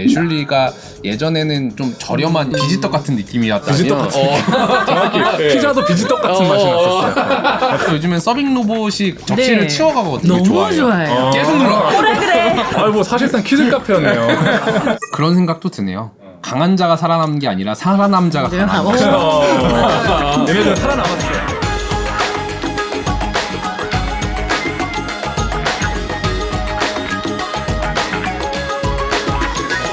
애슐리가 예전에는 좀 저렴한 비지떡 같은 느낌이었다면 비지떡 같은 정확히 피자도 비지떡 같은 맛이 났었어요. 요즘엔 서빙 로봇이 접시를 네. 치워가거든요. 너무 좋아해요. 계속 눌러. 뭐라 그래? 아이 뭐 사실상 퀴즈 카페였네요. 그런 생각도 드네요. 강한 자가 살아남는 게 아니라 살아남은 자가 강한 자. 얘네들 살아남았어요.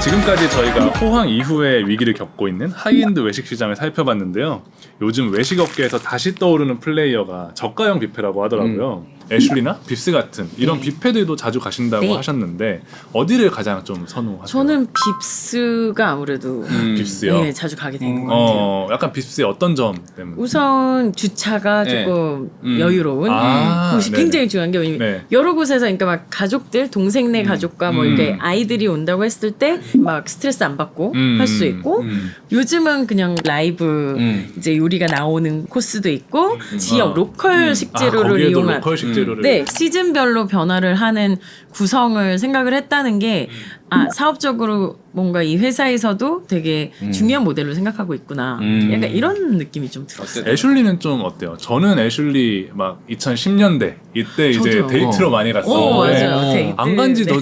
지금까지 저희가 포항 이후에 위기를 겪고 있는 하이엔드 외식 시장을 살펴봤는데요. 요즘 외식 업계에서 다시 떠오르는 플레이어가 저가형 뷔페라고 하더라고요. 애슐리나 빕스 같은 이런 뷔페들도 자주 가신다고 네. 하셨는데 어디를 가장 좀 선호하세요? 저는 빕스가 아무래도 빕스요? 네, 자주 가게 된 것 같아요. 약간 빕스의 어떤 점 때문에? 우선 주차가 네. 조금 여유로운 그것이 네네. 굉장히 중요한 게 왜냐면 네. 여러 곳에서 그러니까 막 가족들 동생네 가족과 뭐 이렇게 아이들이 온다고 했을 때 막 스트레스 안 받고 할 수 있고 요즘은 그냥 라이브 이제 요리가 나오는 코스도 있고 지역 로컬 식재료를 거기에도 이용한 로컬 식재료를 네, 시즌별로 변화를 하는 구성을 생각을 했다는 게 사업적으로 뭔가 이 회사에서도 되게 중요한 모델로 생각하고 있구나. 약간 이런 느낌이 좀 들었어요. 애슐리는 좀 어때요? 저는 애슐리 막 2010년대 이때 이제 저도요. 데이트로 많이 오, 갔었는데 맞아요. 데이트. 안 간지 네.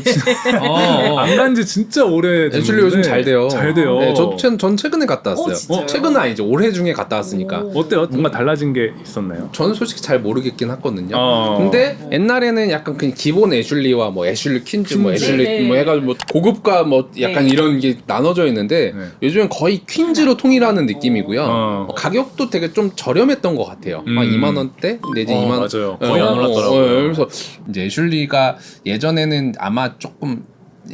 안 간지 진짜 오래 됐는데 애슐리 요즘 잘 돼요. 잘 돼요. 네, 전 최근에 갔다 왔어요. 진짜요? 최근은 아니죠. 올해 중에 갔다 왔으니까. 어때요? 뭔가 달라진 게 있었나요? 저는 솔직히 잘 모르겠긴 했거든요. 어. 근데 옛날에는 약간 그냥 기본 애슐리와 뭐 애슐리 퀸즈, 뭐 애슐리 네. 뭐 해가지고 뭐 고급과 뭐 약간 네. 이런 게 나눠져 있는데 네. 요즘은 거의 퀸즈로 통일하는 느낌이고요. 어. 가격도 되게 좀 저렴했던 것 같아요. 한 2만 원대 내지 2만 원. 맞아요. 거의 안 올랐더라고요. 그래서 이제 애슐리가 예전에는 아마 조금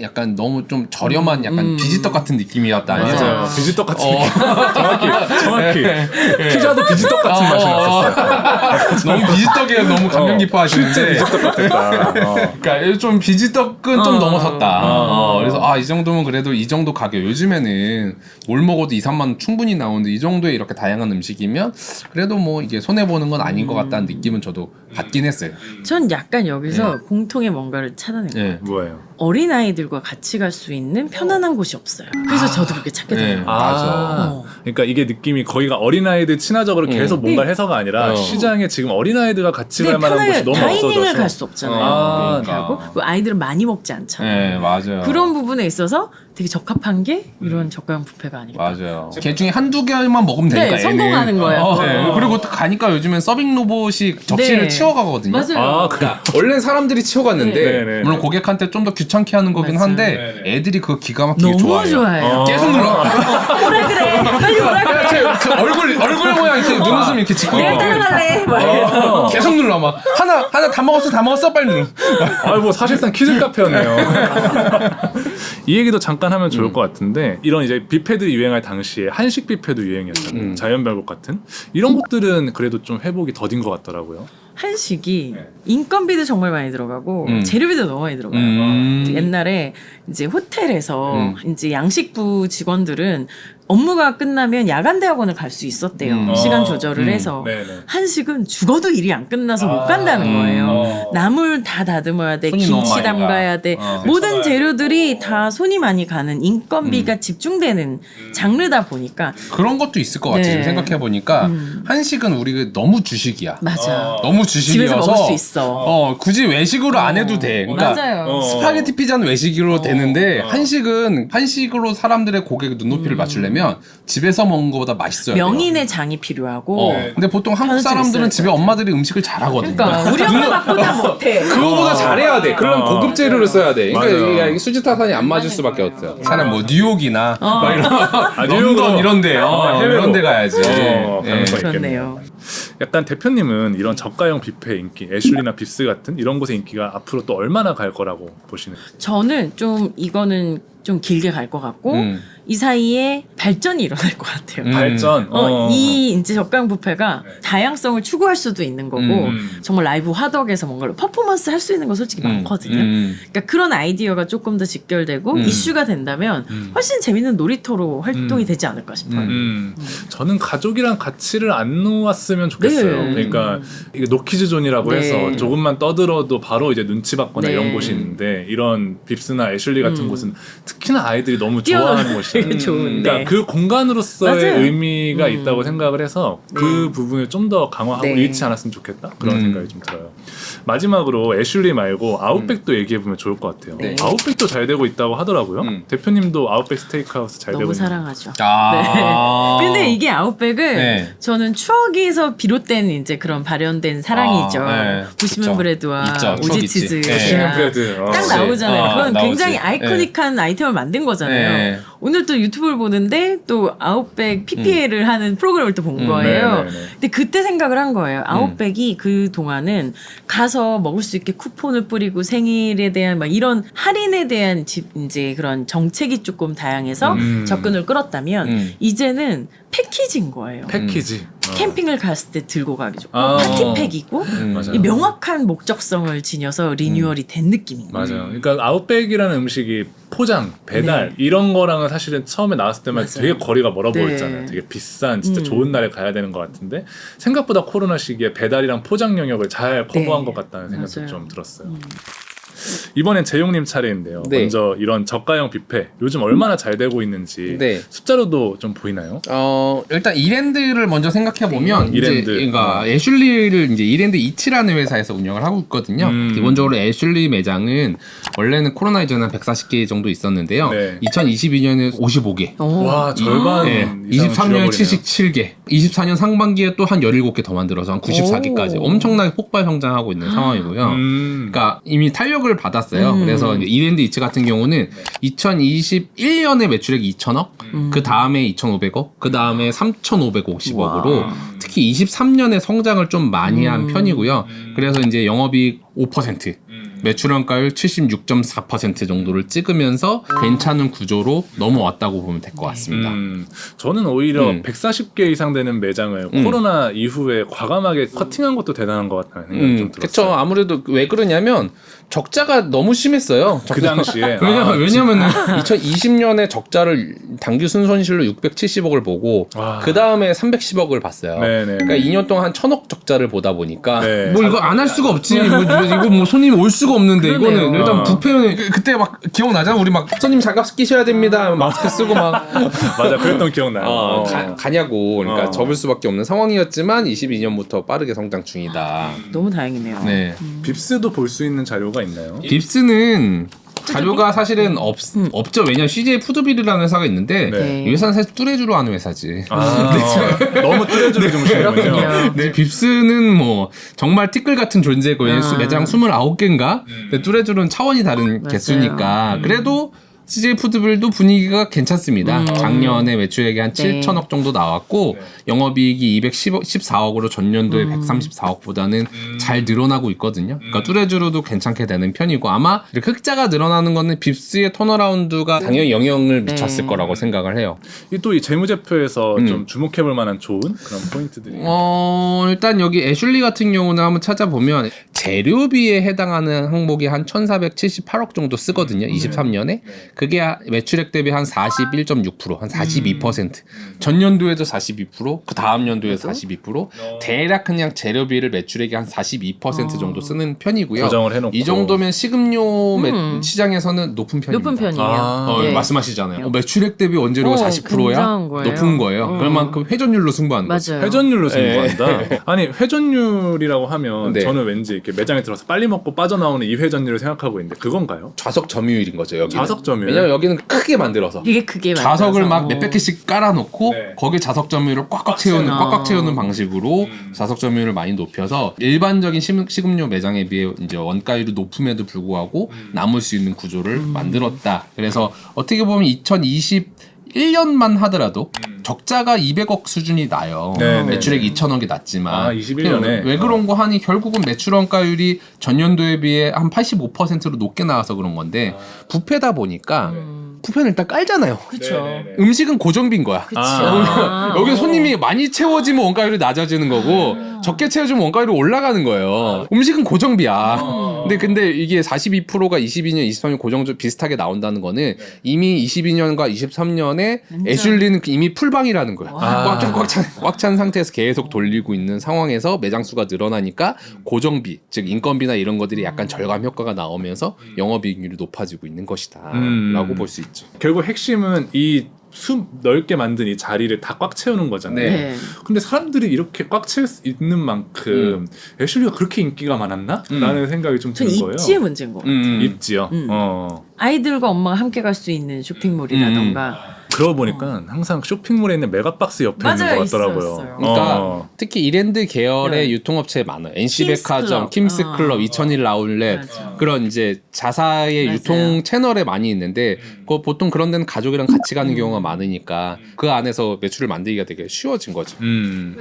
약간 너무 좀 저렴한 약간 비지떡 같은 느낌이었다면 맞아요. 비지떡 같은 정확히 피자도 비지떡 같은 맛이 났었어요. 너무 비지떡에 너무 감명 깊어 하시는데 비지떡 같았다. 그러니까 좀 비지떡은 좀 넘어섰다. 그래서 이 정도면 그래도 이 정도 가격 요즘에는 뭘 먹어도 2, 3만 원 충분히 나오는데 이 정도의 이렇게 다양한 음식이면 그래도 뭐 이게 손해 보는 건 아닌 것 같다는 느낌은 저도 받긴 했어요. 전 약간 여기서 공통의 뭔가를 찾아낸 거예요. 네. 뭐예요? 어린아이들과 같이 갈 수 있는 편안한 곳이 없어요. 그래서 저도 그렇게 찾게 네. 되는 거예요. 맞아. 그러니까 이게 느낌이 거기가 어린아이들 친화적으로 계속 뭔가 해서가 아니라 시장에 지금 어린아이들과 같이 갈 만한 곳이 너무 다이닝을 없어져서 갈 수 없잖아요. 아, 이렇게 하고 그 아이들은 많이 먹지 않잖아요. 네, 맞아요. 그런 부분에 있어서 되게 적합한 게 이런 저가형 뷔페가 아닐까. 맞아요. 걔 중에 한두 개만 먹으면 되니까 네, 성공하는 거예요. 네. 그리고 또 가니까 요즘엔 서빙 로봇이 접시를 네. 치워가거든요. 맞아요. 그러니까 원래는 사람들이 치워갔는데 네, 네, 물론 고객한테 좀 더 귀찮게 하는 거긴 맞아요. 한데 애들이 그거 기가 막히게 너무 좋아해요. 좋아해요. 계속 눌러. 뭐라 그래? 빨리 뭐라 그래? 그 얼굴 모양 이렇게 눈웃음 이렇게 짓고 내가 따라갈래? 막 이러면서. 계속 눌러 막 하나 다 먹었어 빨리 눌러. 뭐 사실상 퀴즈 카페였네요. 이 얘기도 잠깐 하면 좋을 것 같은데 이런 이제 뷔페들이 유행할 당시에 한식 뷔페도 유행이었잖아요. 자연별곡 같은 이런 것들은 그래도 좀 회복이 더딘 것 같더라고요. 한식이 인건비도 정말 많이 들어가고 재료비도 너무 많이 들어가요. 옛날에 이제 호텔에서 이제 양식부 직원들은 업무가 끝나면 야간 대학원을 갈 수 있었대요. 시간 조절을 해서. 네네. 한식은 죽어도 일이 안 끝나서 못 간다는 거예요. 나물 다 다듬어야 돼. 손이 너무 김치 많이 가. 담가야 돼. 모든 재료들이 다 손이 많이 가는 인건비가 집중되는 장르다 보니까 그런 것도 있을 것 같아. 네. 지금 생각해 보니까 한식은 우리가 너무 주식이야. 맞아. 너무 주식이어서 집에서 먹을 수 있어. 굳이 외식으로 안 해도 돼. 그러니까 맞아요. 스파게티 피자는 외식으로 되는데 한식은 한식으로 사람들의 고객 눈높이를 맞추려면 집에서 먹는 것보다 맛있어야 돼요. 명인의 장이 필요하고 근데 보통 한국 편집 사람들은 있어야 집에 엄마들이 음식을 잘하거든요. 그러니까 우리 엄마보다 못해. 그거보다 잘해야 돼. 그러면 고급 재료를 써야 돼. 맞아요. 그러니까 이게 수지타산이 안 맞을 수밖에 없어요. 차라리 뭐 뉴욕이나 막 이런 뉴욕으로. 런던 이런데 해외로. 이런 데 가야지. 가능성이 있겠네요. 그렇네요. 약간 대표님은 이런 저가형 뷔페 인기, 애슐리나 빕스 같은 이런 곳의 인기가 앞으로 또 얼마나 갈 거라고 보시는? 저는 좀 이거는 좀 길게 갈 것 같고 이 사이에 발전이 일어날 것 같아요. 발전. 이 이제 적강 뷔페가 다양성을 추구할 수도 있는 거고 정말 라이브 화덕에서 뭔가를 퍼포먼스 할 수 있는 거 솔직히 많거든요. 그러니까 그런 아이디어가 조금 더 직결되고 이슈가 된다면 훨씬 재밌는 놀이터로 활동이 되지 않을까 싶어요. 저는 가족이랑 가치를 안 놓았으면 좋겠어요. 네. 그러니까 이게 노키즈존이라고 네. 해서 조금만 떠들어도 바로 이제 눈치 받거나 네. 이런 곳이 있는데 이런 빕스나 애슐리 같은 곳은 특히나 아이들이 너무 좋아하는 곳이잖아요. 좋은데. 그러니까 그 공간으로서의 맞아요. 의미가 있다고 생각을 해서 그 부분을 좀 더 강화하고 네. 잃지 않았으면 좋겠다 그런 생각이 좀 들어요. 마지막으로 애슐리 말고 아웃백도 얘기해보면 좋을 것 같아요. 네. 아웃백도 잘 되고 있다고 하더라고요. 대표님도 아웃백 스테이크하우스 잘 되고 너무 있는 사랑하죠. 아. 네. 근데 이게 아웃백을 네. 저는 추억에서 비롯된 이제 그런 발현된 사랑이죠. 네. 부시맨 그쵸. 브레드와 있죠. 추억 오지 있지. 치즈. 네. 부시맨 브레드. 딱 그치. 나오잖아요. 그건 나오지. 굉장히 아이코닉한 아이템을 만든 거잖아요. 네. 오늘 또 유튜브를 보는데 또 아웃백 PPL을 하는 프로그램을 또 본 거예요. 네네네. 근데 그때 생각을 한 거예요. 아웃백이 그 동안은 가서 먹을 수 있게 쿠폰을 뿌리고 생일에 대한 막 이런 할인에 대한 이제 그런 정책이 조금 다양해서 접근을 끌었다면 이제는 패키지인 거예요. 패키지. 캠핑을 갔을 때 들고 가기 좋고 아. 파티팩이고 맞아요. 이 명확한 목적성을 지녀서 리뉴얼이 된 느낌인 거예요. 맞아요. 그러니까 아웃백이라는 음식이 포장, 배달 네. 이런 거랑은 사실은 처음에 나왔을 때만 맞아요. 되게 거리가 멀어 네. 보였잖아요. 되게 비싼 진짜 좋은 날에 가야 되는 것 같은데 생각보다 코로나 시기에 배달이랑 포장 영역을 잘 커버한 네. 것 같다는 생각이 맞아요. 좀 들었어요. 이번엔 재용님 차례인데요. 네. 먼저 이런 저가형 뷔페 요즘 얼마나 잘 되고 있는지 네. 숫자로도 좀 보이나요? 일단 이랜드를 먼저 생각해 보면 이랜드. 그러니까 애슐리를 이제 이랜드 이치라는 회사에서 운영을 하고 있거든요. 기본적으로 애슐리 매장은 원래는 코로나 이전에 한 140개 정도 있었는데요. 네. 2022년에 55개. 와 절반 네, 이상은 23년에 줄여버리네요. 77개, 24년 상반기에 또 한 17개 더 만들어서 한 94개까지 오. 엄청나게 폭발 성장하고 있는 상황이고요. 그러니까 이미 탄력을 받았어요. 그래서 이제 이랜드 이츠 같은 경우는 2021년에 매출액이 2천억, 그 다음에 2,500억, 그 다음에 3,550억으로 특히 23년에 성장을 좀 많이 한 편이고요. 그래서 이제 영업이익 5%, 매출원가율 76.4% 정도를 찍으면서 괜찮은 구조로 넘어왔다고 보면 될 것 같습니다. 저는 오히려 140개 이상 되는 매장을 코로나 이후에 과감하게 커팅한 것도 대단한 것 같다는 생각이 좀 들었어요. 그쵸. 아무래도 왜 그러냐면 적자가 너무 심했어요. 그 당시에 왜냐면은 2020년에 적자를 당기 순손실로 670억을 보고 와. 그 다음에 310억을 봤어요. 네네. 그러니까 2년 동안 한 1,000억 적자를 보다 보니까 네. 뭐 이거 안 할 수가 없지. 뭐 이거 뭐 손님 올 수가 없는데 그러네요. 이거는 일단 부패는 그때 막 기억나잖아. 우리 막 손님 장갑 끼셔야 됩니다. 마스크 쓰고 막 맞아 그랬던 기억나요. 가냐고. 그러니까 접을 수밖에 없는 상황이었지만 22년부터 빠르게 성장 중이다. 너무 다행이네요. 네. 빕스도 볼 수 있는 자료가 있나요? 빕스는 자료가 사실은 없죠. 왜냐면 CJ 푸드빌이라는 회사가 있는데 네. 이 회사는 사실 뚜레쥬로 하는 회사지. 너무 뚜레쥬를 좀 시는군요. 그렇군요. 네, 빕스는 뭐 정말 티끌 같은 존재고요. 매장 29개인가? 근데 뚜레쥬는 차원이 다른 개수니까. 그래도 CJ 푸드빌도 분위기가 괜찮습니다. 작년에 매출액이 한 네. 7천억 정도 나왔고 영업이익이 214억으로 전년도에 134억보다는 잘 늘어나고 있거든요. 그러니까 뚜레쥬로도 괜찮게 되는 편이고 아마 이렇게 흑자가 늘어나는 거는 빕스의 턴어라운드가 당연히 영향을 미쳤을 거라고 생각을 해요. 또 이 재무제표에서 좀 주목해볼 만한 좋은 그런 포인트들이 일단 여기 애슐리 같은 경우는 한번 찾아보면 재료비에 해당하는 항목이 한 1,478억 정도 쓰거든요. 23년에. 그게 매출액 대비 한 41.6%, 한 42%. 전년도에도 42%, 그 다음 연도에도 42%. 대략 그냥 재료비를 매출액이 한 42% 정도 쓰는 편이고요. 조정을 해놓고. 이 정도면 식음료 시장에서는 높은 편입니다. 높은 편이에요. 네. 말씀하시잖아요. 매출액 대비 원재료가 40%야? 굉장한 거예요. 높은 거예요. 그만큼 회전율로 승부하는 거죠. 맞아요. 회전율로 승부한다. 아니 회전율이라고 하면 네. 저는 왠지 이렇게 매장에 들어서 빨리 먹고 빠져나오는 이 회전율을 생각하고 있는데 그건가요? 좌석 점유율인 거죠, 여기. 좌석 점유율. 왜냐면 여기는 크게 만들어서 되게 크게 좌석을 만들어서. 막 몇백 개씩 깔아놓고 네. 거기에 좌석 점유율을 꽉꽉 채우는 방식으로 좌석 점유율을 많이 높여서 일반적인 식음료 매장에 비해 이제 원가율이 높음에도 불구하고 남을 수 있는 구조를 만들었다. 그래서 어떻게 보면 2021년만 하더라도 적자가 200억 수준이 나요. 네, 매출액 2천억이 났지만 21년에 왜 그런 거 하니 결국은 매출 원가율이 전년도에 비해 한 85%로 높게 나와서 그런 건데 부패다 보니까 쿠폰을 일단 깔잖아요. 그렇죠. 네네네. 음식은 고정비인 거야. 그치. 여기 손님이 많이 채워지면 원가율이 낮아지는 거고 적게 채워지면 원가율이 올라가는 거예요. 음식은 고정비야. 근데 이게 42%가 22년, 23년 고정적 비슷하게 나온다는 거는 이미 22년과 23년에 애슐리는 이미 풀방이라는 거야. 꽉 찬 상태에서 계속 돌리고 있는 상황에서 매장 수가 늘어나니까 고정비, 즉 인건비나 이런 것들이 약간 절감 효과가 나오면서 영업이익률이 높아지고 있는 것이다라고 볼 수 있죠. 결국 핵심은 이 넓게 만든 이 자리를 다 꽉 채우는 거잖아요. 네. 근데 사람들이 이렇게 꽉 채울 수 있는 만큼 애슐리가 그렇게 인기가 많았나? 라는 생각이 좀 전 드는 거예요. 입지의 문제인 것 같아요. 입지요. 아이들과 엄마가 함께 갈 수 있는 쇼핑몰이라던가 그러고 보니까 항상 쇼핑몰에 있는 메가박스 옆에 맞아요, 있는 것 같더라고요. 있어요. 그러니까 특히 이랜드 계열의 네. 유통업체 많아요. NC백화점, 킴스클럽. 킴스클럽, 2001 아울렛 맞아. 그런 이제 자사의 맞아요. 유통 채널에 많이 있는데 그 보통 그런 데는 가족이랑 같이 가는 경우가 많으니까 그 안에서 매출을 만들기가 되게 쉬워진 거죠.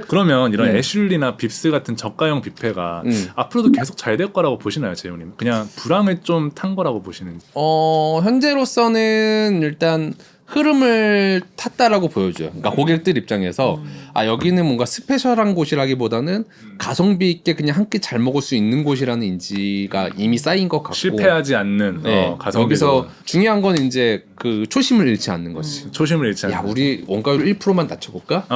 그러면 이런 애슐리나 빕스 같은 저가형 뷔페가 앞으로도 계속 잘 될 거라고 보시나요, 재훈님? 그냥 불황을 좀 탄 거라고 보시는지? 현재로서는 일단 흐름을 탔다라고 보여줘요. 그러니까 고객들 입장에서 여기는 뭔가 스페셜한 곳이라기보다는 가성비 있게 그냥 한 끼 잘 먹을 수 있는 곳이라는 인지가 이미 쌓인 것 같고 실패하지 않는 가성비. 여기서 중요한 건 이제 그 초심을 잃지 않는 거지. 초심을 잃지 않는. 야, 우리 원가율 1%만 낮춰볼까?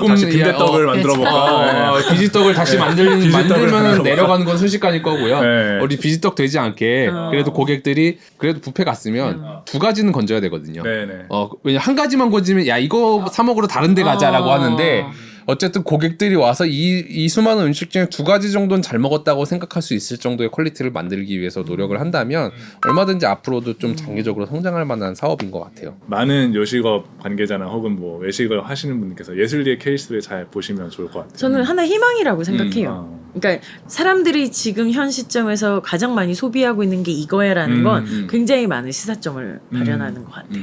다시 빈대떡을 만들어볼까? 비지떡을 다시 만들면 만들어볼까? 내려가는 건 순식간일 거고요. 네. 우리 비지떡 되지 않게 그래도 고객들이 그래도 뷔페 갔으면 두 가지는 건져야 되거든요. 네네. 왜냐 한 가지만 건지면 야 이거 사 먹으러 다른 데 가자라고 하는데 어쨌든 고객들이 와서 이 수많은 음식 중에 두 가지 정도는 잘 먹었다고 생각할 수 있을 정도의 퀄리티를 만들기 위해서 노력을 한다면 얼마든지 앞으로도 좀 장기적으로 성장할 만한 사업인 것 같아요. 많은 요식업 관계자나 혹은 뭐 외식을 하시는 분께서 예술리의 케이스를 잘 보시면 좋을 것 같아요. 저는 하나의 희망이라고 생각해요. 그러니까 사람들이 지금 현 시점에서 가장 많이 소비하고 있는 게 이거야라는 건 굉장히 많은 시사점을 발현하는 것 같아요.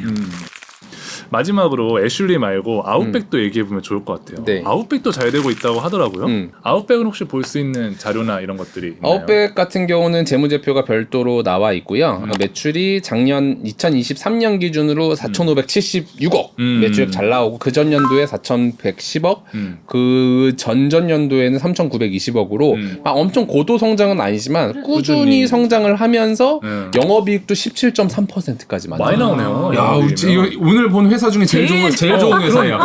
마지막으로 애슐리 말고 아웃백도 얘기해보면 좋을 것 같아요. 네. 아웃백도 잘 되고 있다고 하더라고요. 아웃백은 혹시 볼 수 있는 자료나 이런 것들이 있나요? 아웃백 같은 경우는 재무제표가 별도로 나와 있고요. 매출이 작년 2023년 기준으로 4,576억 매출액 잘 나오고 그 전 연도에 4,110억 그 전전 연도에는 3,920억으로 엄청 고도 성장은 아니지만 꾸준히 성장을 하면서 영업이익도 17.3%까지 많이 나오네요. 야, 이거 오늘 본 회사 중에 제일 좋은 회사예요.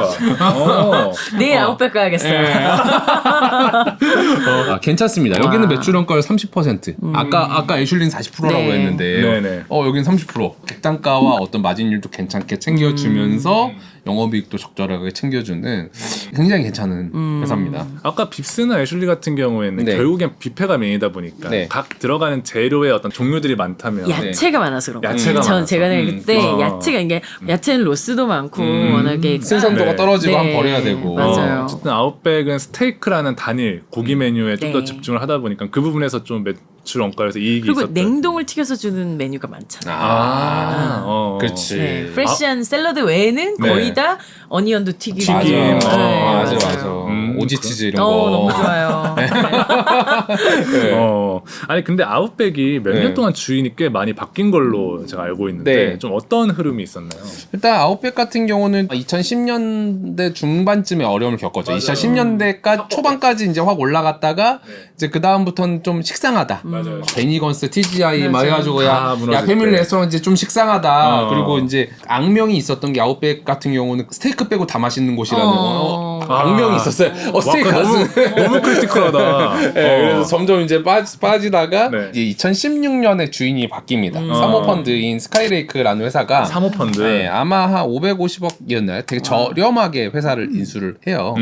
내일 아웃백 가야겠어요. 괜찮습니다. 여기는 매출 원가율 30%. 아까 애슐리는 40%라고 네. 했는데 네네. 여기는 30%. 객단가와 어떤 마진율도 괜찮게 챙겨주면서 영업이익도 적절하게 챙겨주는 굉장히 괜찮은 회사입니다. 아까 빕스나 애슐리 같은 경우에는 네. 결국엔 뷔페가 메인이다 보니까 네. 각 들어가는 재료의 어떤 종류들이 많다면 야채가 많아서 그런 거예요. 야채가 많아서. 제가 그때 야채가 이게 야채는 로스도 많고 워낙에 신선도가 네. 떨어지고 네. 한번 버려야 되고. 맞아요. 어쨌든 아웃백은 스테이크라는 단일 고기 메뉴에 좀 더 네. 집중을 하다 보니까 그 부분에서 좀 매출 원가에서 이익이 그리고 있었다. 냉동을 튀겨서 주는 메뉴가 많잖아요. 그렇지. 네, 프레시한 샐러드 외에는 네. 거의 다 어니언도 튀기고. 튀김. 네, 맞아. 음, 오지 그럼. 치즈 이런 거. 너무 좋아요. 아니 근데 아웃백이 몇 년 네. 동안 주인이 꽤 많이 바뀐 걸로 제가 알고 있는데 네. 좀 어떤 흐름이 있었나요? 일단 아웃백 같은 경우는 2010년대 중반쯤에 어려움을 겪었죠. 2010년대까지 초반까지 이제 확 올라갔다가 이제 그 다음부터는 좀 식상하다. 맞아요. 베니건스, TGI 막 맞아요. 해가지고 다 야 무너질 패밀리 때. 레스토랑 이제 좀 식상하다. 어. 그리고 이제 악명이 있었던 게 아웃백 같은 경우는 스테이크 빼고 다 맛있는 곳이라는 악명이 있었어요. 스테이크 와, 가스. 너무 크리티컬하다. 네, 그래서 점점 이제 빠지다가 네. 이제 2016년에 주인이 바뀝니다. 사모펀드인 스카이레이크라는 회사가 사모펀드. 네, 아마 한 550억이었나요? 되게 저렴하게 회사를 인수를 해요.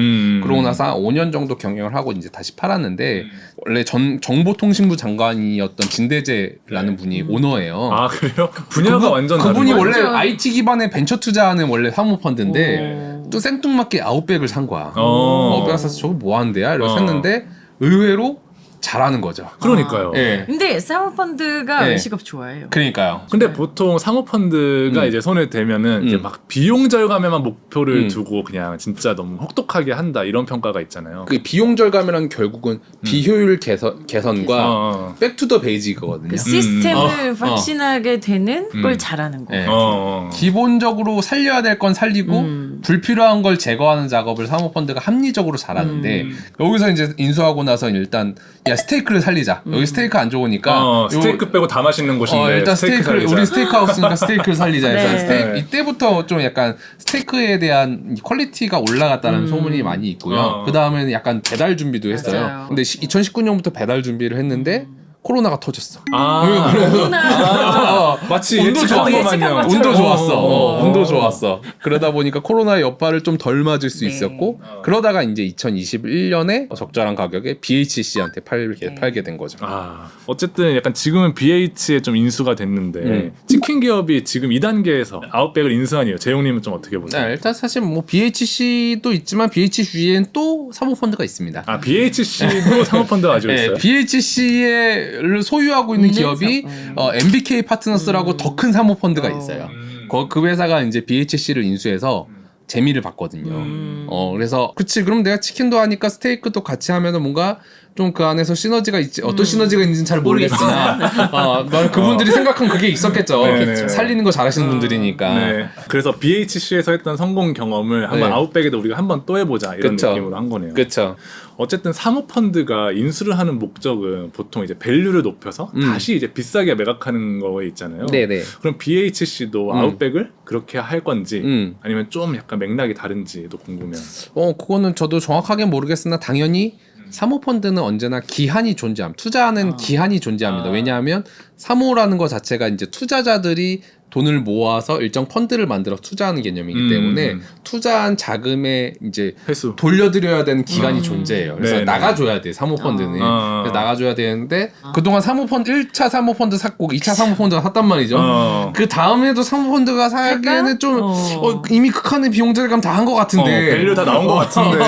그러고 나서 한 5년 정도 경영을 하고 이제 다시 팔았는데 원래 정보통신부 장관이었던 진대재라는 분이 오너예요. 아 그래요? 분야가 완전 그분이 다른 원래 거예요? IT 기반의 벤처 투자하는 원래 사모펀드인데 또 생뚱맞게 아웃백을 산 거야. 아웃백 사서 저거 뭐 하는데야? 이러고 샀는데 의외로 잘하는 거죠. 그러니까요. 예. 근데 사모펀드가 네. 외식업 좋아해요. 그러니까요. 근데 보통 사모펀드가 이제 손에 대면은 이제 막 비용 절감에만 목표를 두고 그냥 진짜 너무 혹독하게 한다 이런 평가가 있잖아요. 그 비용 절감이란 결국은 비효율 개선과 백투더 베이직이거든요. 그 시스템을 확신하게 되는 걸 잘하는 거. 네. 어. 기본적으로 살려야 될 건 살리고 불필요한 걸 제거하는 작업을 사모펀드가 합리적으로 잘하는데 여기서 이제 인수하고 나서 일단 야 스테이크를 살리자. 여기 스테이크 안 좋으니까 스테이크 빼고 다 맛있는 곳인데 일단 스테이크 스테이크를 살리자. 우리 스테이크 하우스니까 스테이크를 살리자 해서 네. 스테이크 이때부터 좀 약간 스테이크에 대한 퀄리티가 올라갔다는 소문이 많이 있고요. 그 다음에는 약간 배달 준비도 했어요. 맞아요. 근데 2019년부터 배달 준비를 했는데 코로나가 터졌어. 마치 운도 예측한 좋았어. 것 마냥. 운도 좋았어. 운도 어. 좋았어. 그러다 보니까 코로나의 여파를 좀 덜 맞을 수 네. 있었고 그러다가 이제 2021년에 적절한 가격에 BHC한테 팔게 된 거죠. 어쨌든 약간 지금은 BH에 좀 인수가 됐는데 치킨 기업이 지금 2단계에서 아웃백을 인수한 이유 재용님은 좀 어떻게 보세요? 네, 일단 사실 뭐 BHC도 있지만 BHC 위엔 또 사모펀드가 있습니다. BHC도 사모펀드가 가지고 있어요? BHC를 소유하고 있는 기업이 MBK 파트너스라고 더 큰 사모펀드가 있어요. 그 회사가 이제 BHC를 인수해서 재미를 봤거든요. 그래서 그치 그럼 내가 치킨도 하니까 스테이크도 같이 하면은 뭔가 좀 그 안에서 시너지가 있지 어떤 시너지가 있는지는 잘 모르겠으나 그분들이 생각한 그게 있었겠죠. 네네. 살리는 거 잘하시는 분들이니까. 네. 그래서 BHC에서 했던 성공 경험을 한번 네. 아웃백에도 우리가 한번 또 해보자 이런 그쵸. 느낌으로 한 거네요. 그렇죠. 어쨌든 사모펀드가 인수를 하는 목적은 보통 이제 밸류를 높여서 다시 이제 비싸게 매각하는 거에 있잖아요. 네네. 그럼 BHC도 아웃백을 그렇게 할 건지 아니면 좀 약간 맥락이 다른지도 궁금해요. 그거는 저도 정확하게 모르겠으나 당연히 사모펀드는 언제나 기한이 존재함. 투자하는 기한이 존재합니다. 왜냐하면 사모라는 것 자체가 이제 투자자들이 돈을 모아서 일정 펀드를 만들어 투자하는 개념이기 때문에 투자한 자금에 이제 회수. 돌려드려야 되는 기간이 존재해요. 그래서 네네. 나가줘야 돼 사모펀드는. 그래서 나가줘야 되는데 그동안 사모펀드 1차 사모펀드 샀고 2차 사모펀드가 샀단 말이죠. 그 다음에도 사모펀드가 사기에는 좀 이미 극한의 비용 절감 다 한 것 같은데 밸류 다 나온 것 같은데.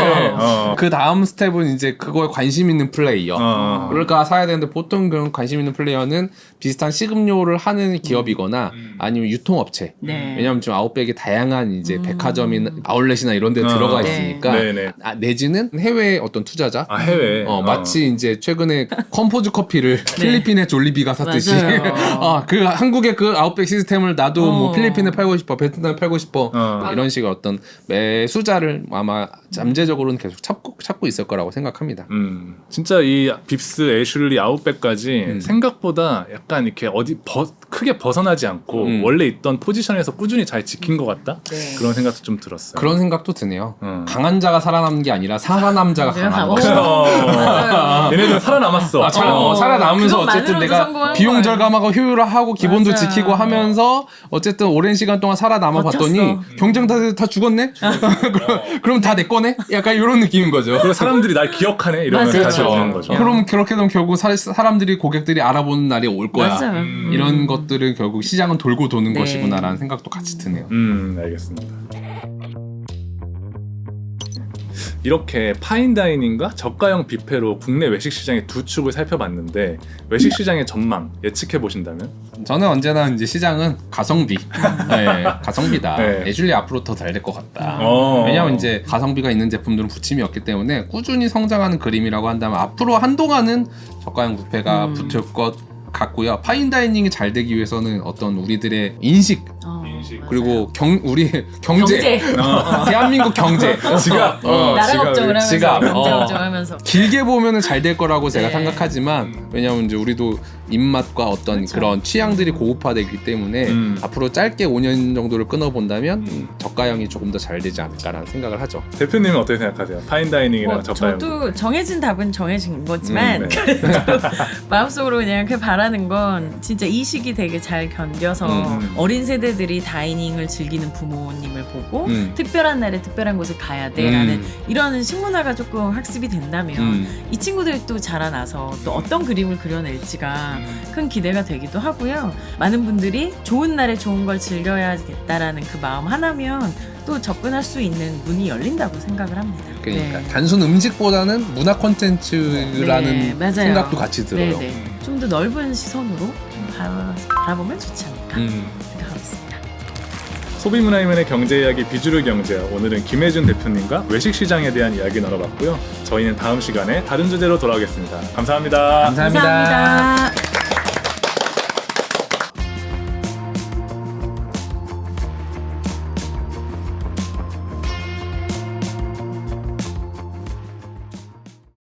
그 다음 스텝은 이제 그거에 관심 있는 플레이어. 그러니까 사야 되는데 보통 그런 관심 있는 플레이어는 비슷한 시급료를 하는 기업이거나 아니면 유통업체. 네. 왜냐하면 지금 아웃백이 다양한 이제 백화점이나 아울렛이나 이런 데 들어가 네. 있으니까 네네. 내지는 해외 어떤 투자자. 해외. 마치 이제 최근에 컴포즈 커피를 필리핀의 졸리비가 샀듯이 맞아요. 그 한국의 그 아웃백 시스템을 나도 뭐 필리핀에 팔고 싶어, 베트남에 팔고 싶어 이런 식의 어떤 매수자를 아마 잠재적으로는 계속 찾고 있을 거라고 생각합니다. 진짜 이 빕스, 애슐리, 아웃백까지 생각보다 약간 이렇게 어디 크게 벗어나지 않고 원래 있던 포지션에서 꾸준히 잘 지킨 것 같다? 네. 그런 생각도 좀 들었어요. 그런 생각도 드네요. 강한 자가 살아남는 게 아니라 살아남은 자가 강한 거죠. 맞아요. 얘네들 살아남았어. 살아남으면서 그것만으로도 어쨌든 내가 성공한 비용 거예요. 절감하고 효율화하고 기본도 맞아요. 지키고 하면서 어쨌든 오랜 시간 동안 살아남아 봤더니 버텼어. 경쟁 다 죽었네? 그럼 다 내 거네? 약간 이런 느낌인 거죠. 그리고 사람들이 날 기억하네 이러면서 맞아요. 다시 오는 거죠. 그럼 그렇게 되면 결국 사람들이 고객들이 알아보는 날이 올 거야. 맞아요. 이런 것들은 결국 시장은 돌고 도는 것이구나라는 생각도 같이 드네요. 알겠습니다. 이렇게 파인다이닝과 저가형 뷔페로 국내 외식 시장의 두 축을 살펴봤는데 외식 시장의 전망 예측해 보신다면? 저는 언제나 이제 시장은 가성비, 가성비다. 네. 애슐리 앞으로 더 잘 될 것 같다. 어. 왜냐하면 이제 가성비가 있는 제품들은 부침이 없기 때문에 꾸준히 성장하는 그림이라고 한다면 앞으로 한동안은 저가형 뷔페가 붙을 것 같고요. 파인다이닝이 잘 되기 위해서는 어떤 우리들의 인식 그리고 우리 경제. 대한민국 경제 지갑 나라 걱정을 하면서 지갑. 경제 걱정하면서 길게 보면은 잘 될 거라고 제가 네. 생각하지만 왜냐하면 이제 우리도 입맛과 어떤 그런 취향들이 고급화되기 때문에 앞으로 짧게 5년 정도를 끊어본다면 저가형이 조금 더 잘 되지 않을까라는 생각을 하죠. 대표님은 어떻게 생각하세요? 파인다이닝이랑 저가형. 저도 정해진 답은 정해진 거지만 네. 그래도 마음속으로 그냥 그 바람 바라는 건 진짜 이 시기 되게 잘 견뎌서 어린 세대들이 다이닝을 즐기는 부모님을 보고 특별한 날에 특별한 곳을 가야 돼라는 이런 식문화가 조금 학습이 된다면 이 친구들이 또 자라나서 또 어떤 그림을 그려낼지가 큰 기대가 되기도 하고요. 많은 분들이 좋은 날에 좋은 걸 즐겨야겠다라는 그 마음 하나면 또 접근할 수 있는 문이 열린다고 생각을 합니다. 그러니까 네. 단순 음식보다는 문화 콘텐츠라는 네, 맞아요. 생각도 같이 들어요. 좀 더 넓은 시선으로 바라보면 좋지 않을까 생각하고 있습니다. 소비문화이면의 경제 이야기 비주류 경제야. 오늘은 김혜준 대표님과 외식 시장에 대한 이야기 나눠봤고요. 저희는 다음 시간에 다른 주제로 돌아오겠습니다. 감사합니다. 감사합니다. 감사합니다.